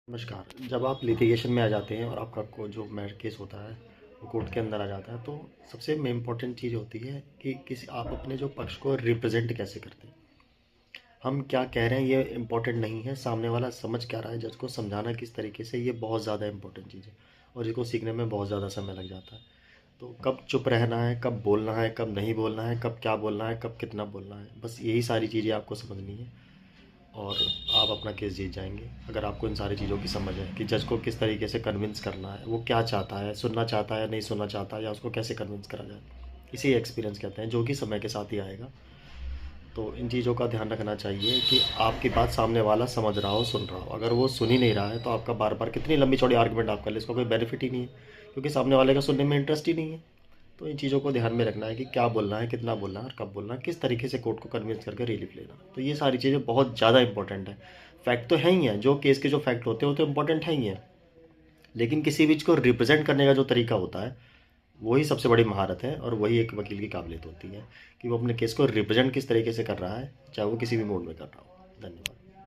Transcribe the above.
नमस्कार। जब आप लिटिगेशन में आ जाते हैं और आपका को जो मैटर केस होता है वो कोर्ट के अंदर आ जाता है, तो सबसे इम्पोर्टेंट चीज़ होती है कि किसी आप अपने जो पक्ष को रिप्रेजेंट कैसे करते हैं। हम क्या कह रहे हैं ये इम्पोर्टेंट नहीं है, सामने वाला समझ क्या रहा है, जज को समझाना किस तरीके से, ये बहुत ज़्यादा इम्पोर्टेंट चीज़ है और इसको सीखने में बहुत ज़्यादा समय लग जाता है। तो कब चुप रहना है, कब बोलना है, कब नहीं बोलना है, कब क्या बोलना है, कब कितना बोलना है, बस यही सारी चीज़ें आपको समझनी है और आप अपना केस जीत जाएंगे। अगर आपको इन सारी चीज़ों की समझ है कि जज को किस तरीके से कन्विंस करना है, वो क्या चाहता है, सुनना चाहता है या नहीं सुनना चाहता है, या उसको कैसे कन्विंस करा जाए, इसी एक्सपीरियंस कहते हैं, जो कि समय के साथ ही आएगा। तो इन चीज़ों का ध्यान रखना चाहिए कि आपकी बात सामने वाला समझ रहा हो, सुन रहा हो। अगर वो सुन ही नहीं रहा है तो आपका बार बार कितनी लंबी चौड़ी आर्गुमेंट आप कर ले, इसका कोई बेनिफिट ही नहीं है, क्योंकि सामने वाले का सुनने में इंटरेस्ट ही नहीं है। तो इन चीज़ों को ध्यान में रखना है कि क्या बोलना है, कितना बोलना है और कब बोलना है, किस तरीके से कोर्ट को कन्विंस करके रिलीफ लेना। तो ये सारी चीज़ें बहुत ज़्यादा इंपॉर्टेंट है। फैक्ट तो है ही हैं, जो केस के जो फैक्ट होते हैं वो तो इंपॉर्टेंट है ही हैं, लेकिन किसी भी चीज़ को रिप्रेजेंट करने का जो तरीका होता है वही सबसे बड़ी महारत है और वही एक वकील की काबिलियत होती है कि वो अपने केस को रिप्रेजेंट किस तरीके से कर रहा है, चाहे वो किसी भी मोड में कर रहा हो। धन्यवाद।